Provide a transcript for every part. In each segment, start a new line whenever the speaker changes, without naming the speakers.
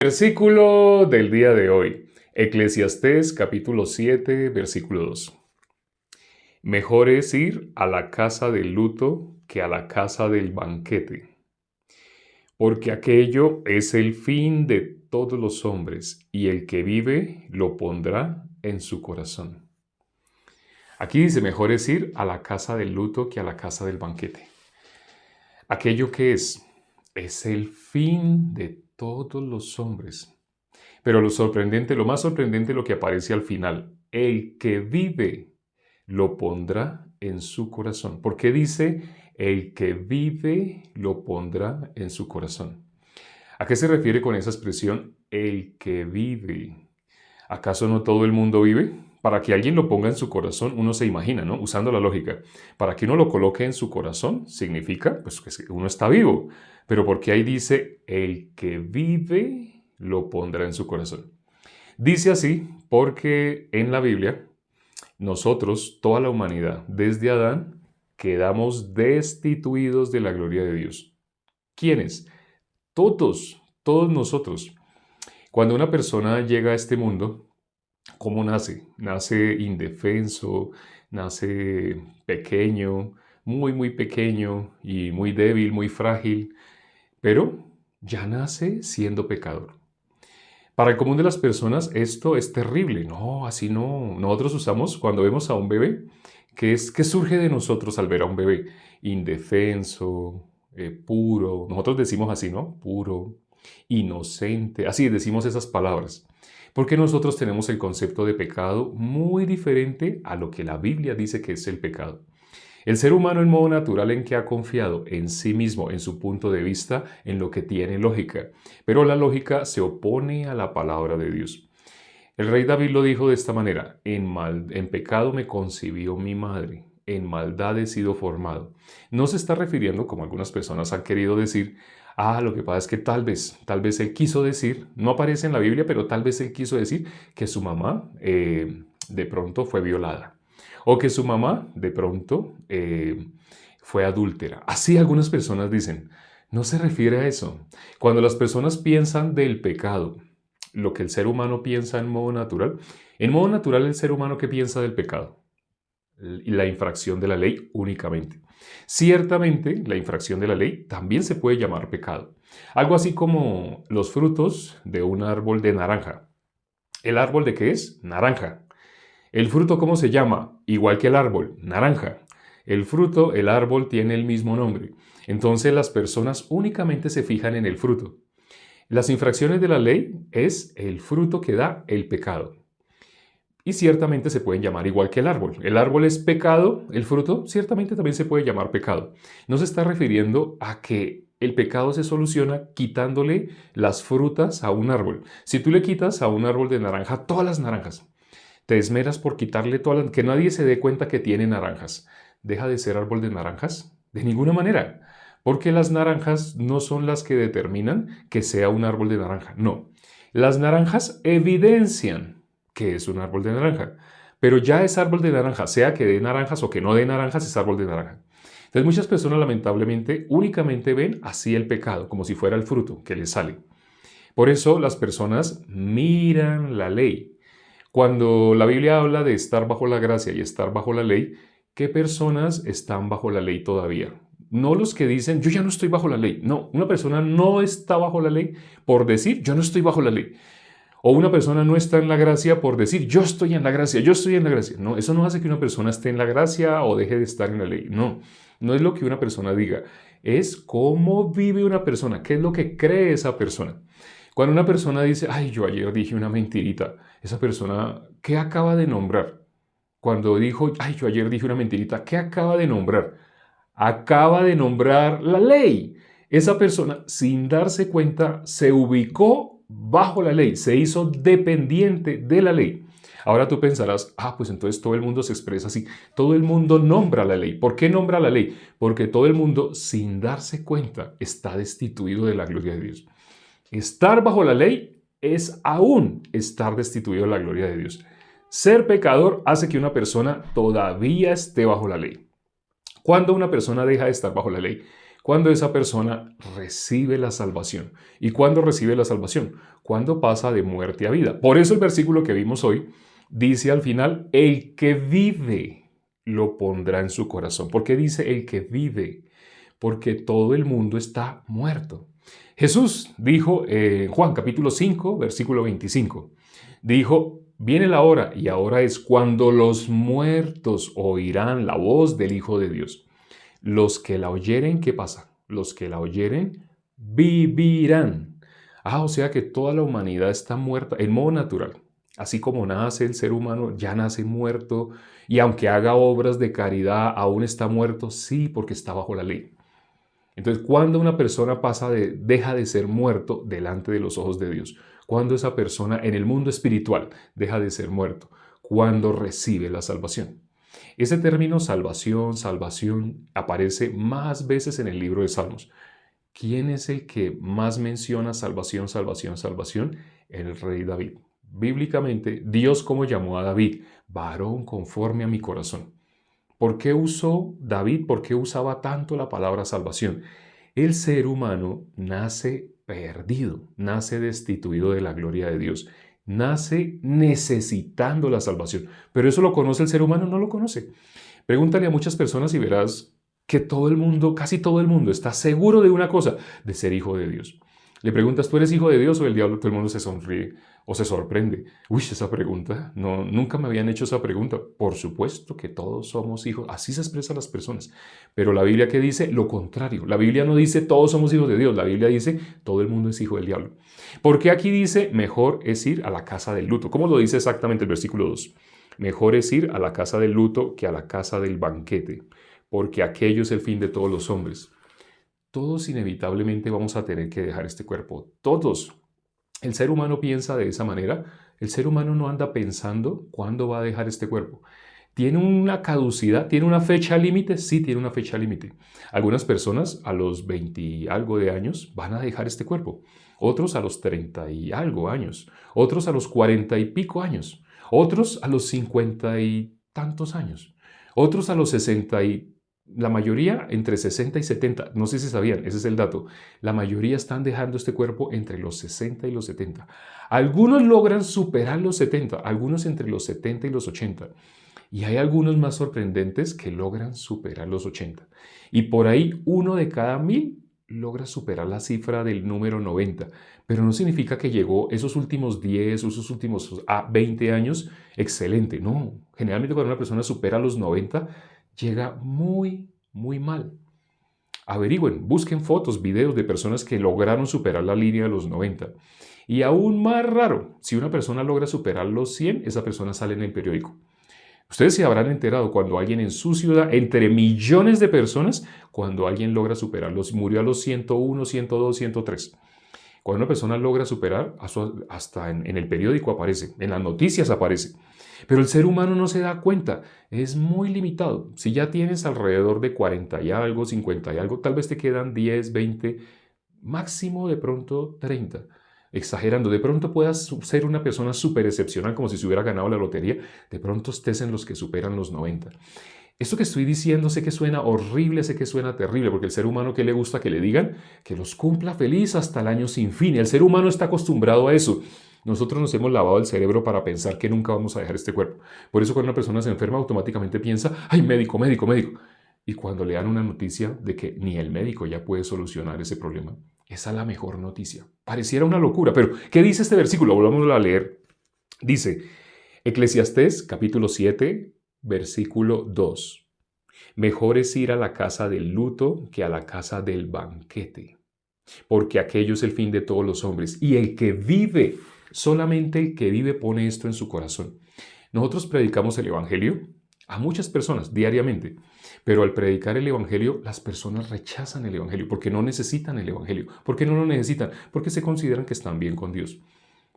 Versículo del día de hoy, Eclesiastés capítulo 7, versículo 2. Mejor es ir a la casa del luto que a la casa del banquete, porque aquello es el fin de todos los hombres, y el que vive lo pondrá en su corazón. Aquí dice, mejor es ir a la casa del luto que a la casa del banquete. Aquello que es el fin de todos los hombres. Pero lo más sorprendente es lo que aparece al final. El que vive lo pondrá en su corazón. ¿Por qué dice el que vive lo pondrá en su corazón? ¿A qué se refiere con esa expresión el que vive? ¿Acaso no todo el mundo vive? Para que alguien lo ponga en su corazón, uno se imagina, ¿no? Usando la lógica. Para que uno lo coloque en su corazón, significa pues, que uno está vivo. Pero porque ahí dice, el que vive lo pondrá en su corazón. Dice así porque en la Biblia, nosotros, toda la humanidad, desde Adán, quedamos destituidos de la gloria de Dios. ¿Quiénes? Todos nosotros. Cuando una persona llega a este mundo, ¿cómo nace? Nace indefenso, nace pequeño, muy pequeño y muy débil, muy frágil, pero ya nace siendo pecador. Para el común de las personas esto es terrible. No, así no. Nosotros usamos cuando vemos a un bebé, ¿qué surge de nosotros al ver a un bebé? Indefenso, puro. Nosotros decimos así, ¿no? Puro, inocente. Así decimos esas palabras. Porque nosotros tenemos el concepto de pecado muy diferente a lo que la Biblia dice que es el pecado. El ser humano en modo natural en que ha confiado en sí mismo, en su punto de vista, en lo que tiene lógica. Pero la lógica se opone a la palabra de Dios. El rey David lo dijo de esta manera, en pecado me concibió mi madre, en maldad he sido formado. No se está refiriendo, como algunas personas han querido decir, lo que pasa es que tal vez él quiso decir, no aparece en la Biblia, pero tal vez él quiso decir que su mamá de pronto fue violada. O que su mamá de pronto fue adúltera. Así algunas personas dicen. No se refiere a eso. Cuando las personas piensan del pecado, lo que el ser humano piensa en modo natural el ser humano ¿qué piensa del pecado? La infracción de la ley únicamente. Ciertamente, la infracción de la ley también se puede llamar pecado. Algo así como los frutos de un árbol de naranja. ¿El árbol de qué es? Naranja. ¿El fruto cómo se llama? Igual que el árbol, naranja. El fruto, el árbol tiene el mismo nombre. Entonces las personas únicamente se fijan en el fruto. Las infracciones de la ley es el fruto que da el pecado. Y ciertamente se pueden llamar igual que el árbol. El árbol es pecado, el fruto ciertamente también se puede llamar pecado. No se está refiriendo a que el pecado se soluciona quitándole las frutas a un árbol. Si tú le quitas a un árbol de naranja todas las naranjas, te esmeras por quitarle todas las... que nadie se dé cuenta que tiene naranjas. ¿Deja de ser árbol de naranjas? De ninguna manera. Porque las naranjas no son las que determinan que sea un árbol de naranja. No. Las naranjas evidencian que es un árbol de naranja. Pero ya es árbol de naranja, sea que dé naranjas o que no dé naranjas, es árbol de naranja. Entonces muchas personas lamentablemente únicamente ven así el pecado, como si fuera el fruto que les sale. Por eso las personas miran la ley. Cuando la Biblia habla de estar bajo la gracia y estar bajo la ley, ¿qué personas están bajo la ley todavía? No los que dicen, yo ya no estoy bajo la ley. No, una persona no está bajo la ley por decir, yo no estoy bajo la ley. O una persona no está en la gracia por decir, yo estoy en la gracia, yo estoy en la gracia. No, eso no hace que una persona esté en la gracia o deje de estar en la ley. No, no es lo que una persona diga. Es cómo vive una persona, qué es lo que cree esa persona. Cuando una persona dice, yo ayer dije una mentirita, esa persona, ¿qué acaba de nombrar? Cuando dijo, yo ayer dije una mentirita, ¿qué acaba de nombrar? Acaba de nombrar la ley. Esa persona, sin darse cuenta, se ubicó bajo la ley, se hizo dependiente de la ley. Ahora tú pensarás, pues entonces todo el mundo se expresa así. Todo el mundo nombra la ley. ¿Por qué nombra la ley? Porque todo el mundo, sin darse cuenta, está destituido de la gloria de Dios. Estar bajo la ley es aún estar destituido de la gloria de Dios. Ser pecador hace que una persona todavía esté bajo la ley. Cuando una persona deja de estar bajo la ley, cuando esa persona recibe la salvación. ¿Y cuándo recibe la salvación? cuando pasa de muerte a vida. Por eso el versículo que vimos hoy dice al final, el que vive lo pondrá en su corazón. ¿Por qué dice el que vive? Porque todo el mundo está muerto. Jesús dijo en Juan capítulo 5, versículo 25, dijo, viene la hora y ahora es cuando los muertos oirán la voz del Hijo de Dios. Los que la oyeren, ¿qué pasa? Los que la oyeren vivirán. O sea que toda la humanidad está muerta en modo natural. Así como nace el ser humano, ya nace muerto, y aunque haga obras de caridad, aún está muerto, sí, porque está bajo la ley. Entonces, cuando una persona deja de ser muerto delante de los ojos de Dios, cuando esa persona en el mundo espiritual deja de ser muerto, cuando recibe la salvación. Ese término salvación, salvación, aparece más veces en el libro de Salmos. ¿Quién es el que más menciona salvación, salvación, salvación? El rey David. Bíblicamente, Dios como llamó a David, varón conforme a mi corazón. ¿Por qué usó David? ¿Por qué usaba tanto la palabra salvación? El ser humano nace perdido, nace destituido de la gloria de Dios, nace necesitando la salvación. Pero eso lo conoce el ser humano, no lo conoce. Pregúntale a muchas personas y verás que todo el mundo, casi todo el mundo, está seguro de una cosa, de ser hijo de Dios. Le preguntas, ¿tú eres hijo de Dios o el diablo? Todo el mundo se sonríe o se sorprende. Uy, esa pregunta, no, nunca me habían hecho esa pregunta. Por supuesto que todos somos hijos, así se expresan las personas. Pero la Biblia, ¿qué dice? Lo contrario. La Biblia no dice todos somos hijos de Dios, la Biblia dice todo el mundo es hijo del diablo. ¿Por qué aquí dice mejor es ir a la casa del luto? ¿Cómo lo dice exactamente el versículo 2? Mejor es ir a la casa del luto que a la casa del banquete, porque aquello es el fin de todos los hombres. Todos inevitablemente vamos a tener que dejar este cuerpo. Todos. El ser humano piensa de esa manera. El ser humano no anda pensando cuándo va a dejar este cuerpo. ¿Tiene una caducidad? ¿Tiene una fecha límite? Sí, tiene una fecha límite. Algunas personas a los 20 y algo de años van a dejar este cuerpo. Otros a los 30 y algo años. Otros a los 40 y pico años. Otros a los 50 y tantos años. Otros a los 60 y la mayoría entre 60 y 70, no sé si sabían, ese es el dato. La mayoría están dejando este cuerpo entre los 60 y los 70. Algunos logran superar los 70, algunos entre los 70 y los 80. Y hay algunos más sorprendentes que logran superar los 80. Y por ahí 1 de cada 1000 logra superar la cifra del número 90. Pero no significa que llegó esos últimos 10 o esos últimos 20 años, excelente. No, generalmente cuando una persona supera los 90, llega muy, muy mal. Averigüen, busquen fotos, videos de personas que lograron superar la línea de los 90. Y aún más raro, si una persona logra superar los 100, esa persona sale en el periódico. Ustedes se habrán enterado cuando alguien en su ciudad, entre millones de personas, cuando alguien logra superarlos, murió a los 101, 102, 103. Cuando una persona logra superar, hasta en el periódico aparece, en las noticias aparece. Pero el ser humano no se da cuenta, es muy limitado. Si ya tienes alrededor de 40 y algo, 50 y algo, tal vez te quedan 10, 20, máximo de pronto 30. Exagerando, de pronto puedas ser una persona súper excepcional, como si se hubiera ganado la lotería, de pronto estés en los que superan los 90. Esto que estoy diciendo sé que suena horrible, sé que suena terrible, porque el ser humano que le gusta que le digan que los cumpla feliz hasta el año sin fin. El ser humano está acostumbrado a eso. Nosotros nos hemos lavado el cerebro para pensar que nunca vamos a dejar este cuerpo. Por eso cuando una persona se enferma automáticamente piensa, ay, médico, médico, médico. Y cuando le dan una noticia de que ni el médico ya puede solucionar ese problema, esa es la mejor noticia. Pareciera una locura, pero ¿qué dice este versículo? Volvamos a leer. Dice, Eclesiastés capítulo 7, versículo 2. Mejor es ir a la casa del luto que a la casa del banquete, porque aquello es el fin de todos los hombres. Y el que vive, solamente el que vive pone esto en su corazón. Nosotros predicamos el Evangelio a muchas personas diariamente, pero al predicar el Evangelio, las personas rechazan el Evangelio porque no necesitan el Evangelio. ¿Por qué no lo necesitan? Porque se consideran que están bien con Dios.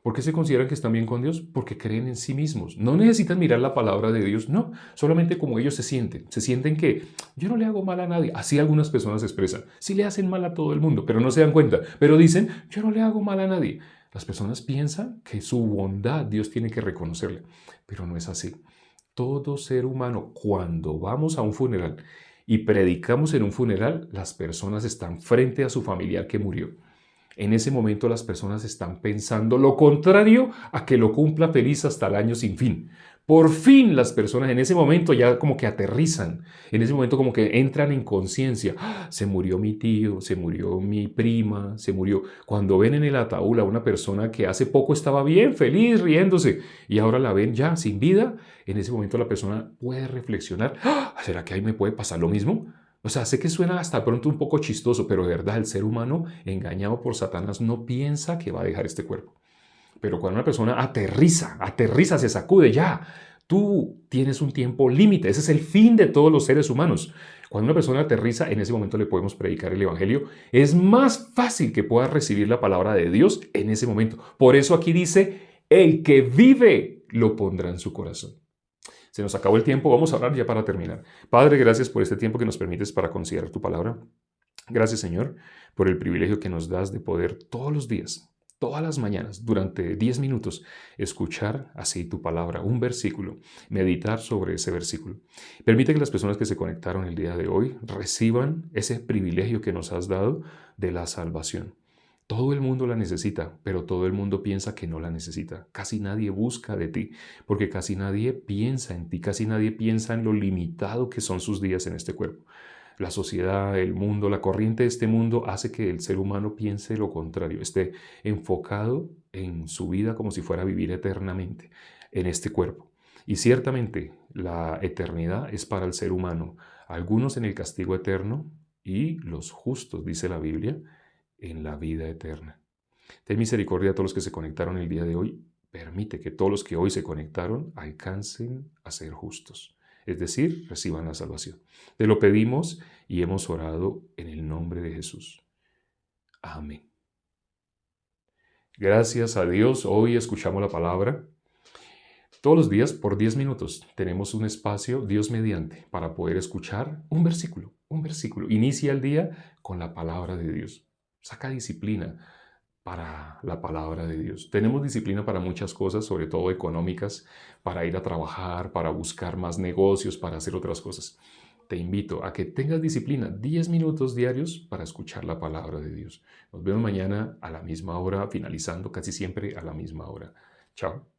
¿Por qué se consideran que están bien con Dios? Porque creen en sí mismos. No necesitan mirar la palabra de Dios, no. Solamente como ellos se sienten. Se sienten que yo no le hago mal a nadie. Así algunas personas se expresan. Sí le hacen mal a todo el mundo, pero no se dan cuenta. Pero dicen, yo no le hago mal a nadie. Las personas piensan que su bondad Dios tiene que reconocerle, pero no es así. Todo ser humano, cuando vamos a un funeral y predicamos en un funeral, las personas están frente a su familiar que murió. En ese momento las personas están pensando lo contrario a que lo cumpla feliz hasta el año sin fin. Por fin las personas en ese momento ya como que aterrizan, en ese momento como que entran en conciencia. ¡Ah! Se murió mi tío, se murió mi prima, se murió. Cuando ven en el ataúd a una persona que hace poco estaba bien, feliz, riéndose, y ahora la ven ya sin vida, en ese momento la persona puede reflexionar. ¡Ah! ¿Será que ahí me puede pasar lo mismo? O sea, sé que suena hasta pronto un poco chistoso, pero de verdad el ser humano, engañado por Satanás, no piensa que va a dejar este cuerpo. Pero cuando una persona aterriza, se sacude ya. Tú tienes un tiempo límite. Ese es el fin de todos los seres humanos. Cuando una persona aterriza, en ese momento le podemos predicar el Evangelio. Es más fácil que pueda recibir la palabra de Dios en ese momento. Por eso aquí dice, el que vive lo pondrá en su corazón. Se nos acabó el tiempo, vamos a hablar ya para terminar. Padre, gracias por este tiempo que nos permites para considerar tu palabra. Gracias, Señor, por el privilegio que nos das de poder todos los días, todas las mañanas, durante 10 minutos, escuchar así tu palabra, un versículo, meditar sobre ese versículo. Permite que las personas que se conectaron el día de hoy reciban ese privilegio que nos has dado de la salvación. Todo el mundo la necesita, pero todo el mundo piensa que no la necesita. Casi nadie busca de ti, porque casi nadie piensa en ti, casi nadie piensa en lo limitado que son sus días en este cuerpo. La sociedad, el mundo, la corriente de este mundo hace que el ser humano piense lo contrario, esté enfocado en su vida como si fuera a vivir eternamente en este cuerpo. Y ciertamente la eternidad es para el ser humano, algunos en el castigo eterno y los justos, dice la Biblia, en la vida eterna. Ten misericordia a todos los que se conectaron el día de hoy. Permite que todos los que hoy se conectaron alcancen a ser justos, es decir, reciban la salvación. Te lo pedimos y hemos orado en el nombre de Jesús. Amén. Gracias a Dios, hoy escuchamos la palabra. Todos los días, por 10 minutos, tenemos un espacio, Dios mediante, para poder escuchar un versículo, un versículo. Inicia el día con la palabra de Dios. Saca disciplina para la palabra de Dios. Tenemos disciplina para muchas cosas, sobre todo económicas, para ir a trabajar, para buscar más negocios, para hacer otras cosas. Te invito a que tengas disciplina, 10 minutos diarios para escuchar la palabra de Dios. Nos vemos mañana a la misma hora, finalizando casi siempre a la misma hora. Chao.